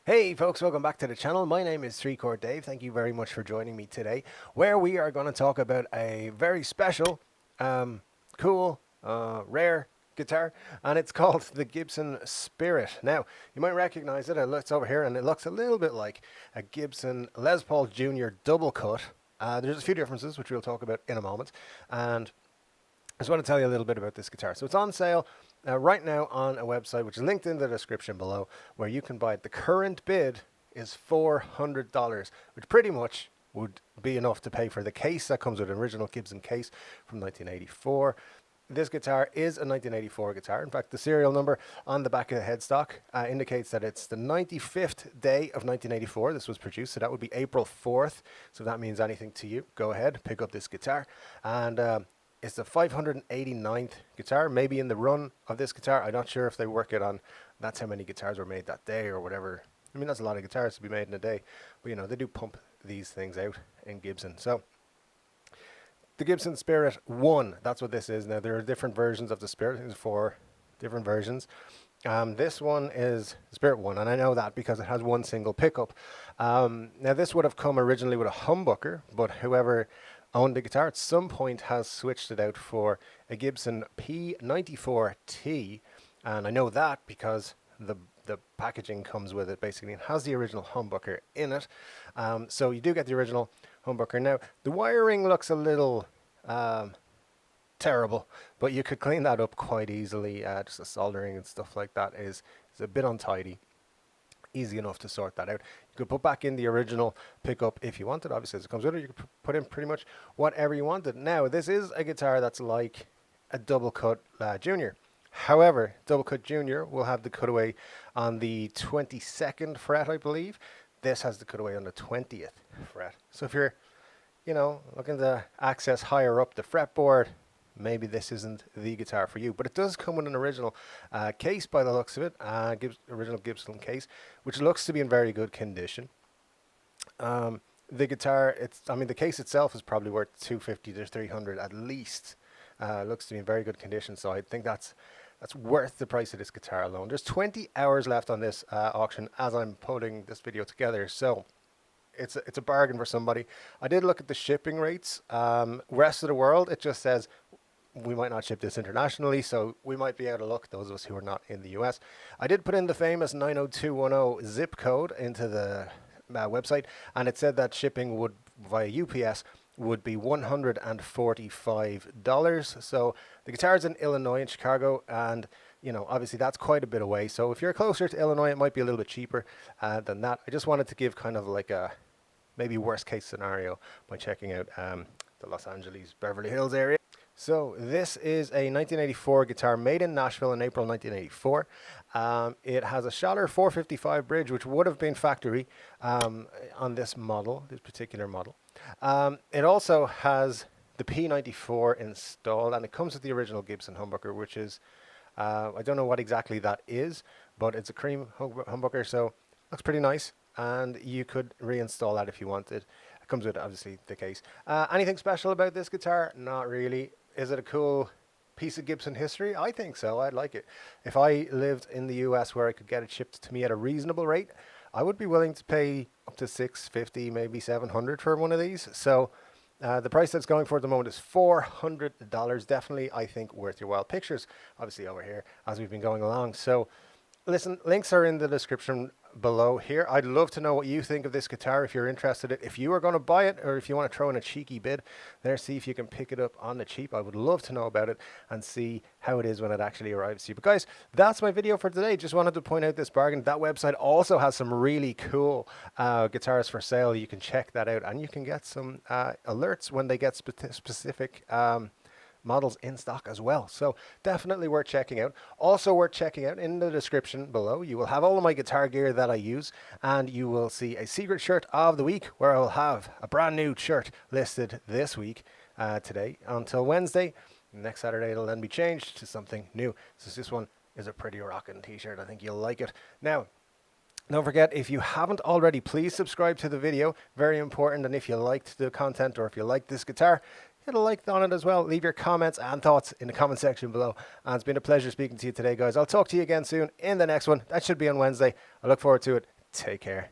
Hey folks, welcome back to the channel. My name is 3-Chord Dave. Thank you very much for joining me today, where we are going to talk about a very special, cool, rare guitar, and it's called the Gibson Spirit. Now, you might recognize it. It's over here, and it looks a little bit like a Gibson Les Paul Jr. double cut. There's a few differences, which we'll talk about in a moment, and I just want to tell you a little bit about this guitar. So it's on sale right now on a website, which is linked in the description below, where you can buy it. The current bid is $400, which pretty much would be enough to pay for the case that comes with an original Gibson case from 1984. This guitar is a 1984 guitar. In fact, the serial number on the back of the headstock indicates that it's the 95th day of 1984 this was produced, so that would be April 4th. So if that means anything to you, go ahead, pick up this guitar. And it's the 589th guitar, maybe in the run of this guitar. I'm not sure if they work it on, that's how many guitars were made that day or whatever. I mean, that's a lot of guitars to be made in a day. But, you know, they do pump these things out in Gibson. So, the Gibson Spirit 1, that's what this is. Now, there are different versions of the Spirit. There's 4 different versions. This one is Spirit 1, and I know that because it has one single pickup. Now, this would have come originally with a humbucker, but whoever owned the guitar at some point has switched it out for a Gibson P94T, and I know that because the packaging comes with it. Basically, it has the original humbucker in it, so you do get the original humbucker. Now, the wiring looks a little terrible, but you could clean that up quite easily. Just the soldering and stuff like that is a bit untidy. Easy enough to sort that out. You could put back in the original pickup if you wanted. Obviously, as it comes with it, you could put in pretty much whatever you wanted. Now, this is a guitar that's like a double cut Junior. However, double cut Junior will have the cutaway on the 22nd fret, I believe. This has the cutaway on the 20th fret. So if you're, you know, looking to access higher up the fretboard, maybe this isn't the guitar for you, but it does come with an original case by the looks of it, original Gibson case, which looks to be in very good condition. The guitar, the case itself is probably worth $250 to $300 at least. Looks to be in very good condition, so I think that's worth the price of this guitar alone. There's 20 hours left on this auction as I'm putting this video together, so it's a bargain for somebody. I did look at the shipping rates. Rest of the world, it just says we might not ship this internationally, so we might be out of luck, those of us who are not in the US. I did put in the famous 90210 zip code into the website, and it said that shipping would via UPS would be $145. So the guitar's in Illinois, in Chicago, and you know, obviously that's quite a bit away. So if you're closer to Illinois, it might be a little bit cheaper than that. I just wanted to give kind of like a maybe worst case scenario by checking out the Los Angeles, Beverly Hills area. So this is a 1984 guitar made in Nashville in April 1984. It has a Schaller 455 bridge, which would have been factory on this model, this particular model. It also has the P94 installed, and it comes with the original Gibson humbucker, which is, I don't know what exactly that is, but it's a cream humbucker, so looks pretty nice, and you could reinstall that if you wanted. It comes with, obviously, the case. Anything special about this guitar? Not really. Is it a cool piece of Gibson history? I think so. I'd like it. If I lived in the US where I could get it shipped to me at a reasonable rate, I would be willing to pay up to $650, maybe $700 for one of these. So the price that's going for at the moment is $400. Definitely, I think, worth your while. Pictures, obviously, over here as we've been going along. So listen, links are in the description below here. I'd love to know what you think of this guitar if you're interested in it. If you are going to buy it, or if you want to throw in a cheeky bid there, see if you can pick it up on the cheap. I would love to know about it and see how it is when it actually arrives to you. But guys, that's my video for today. Just wanted to point out this bargain. That website also has some really cool guitars for sale. You can check that out, and you can get some alerts when they get specific models in stock as well. So definitely worth checking out. Also worth checking out in the description below. You will have all of my guitar gear that I use, and you will see a secret shirt of the week where I will have a brand new shirt listed this week, today until Wednesday. Next Saturday it'll then be changed to something new. So this one is a pretty rockin' t-shirt. I think you'll like it. Now, don't forget, if you haven't already, please subscribe to the video. Very important. And if you liked the content, or if you liked this guitar, hit a like on it as well. Leave your comments and thoughts in the comment section below. And it's been a pleasure speaking to you today, guys. I'll talk to you again soon in the next one. That should be on Wednesday. I look forward to it. Take care.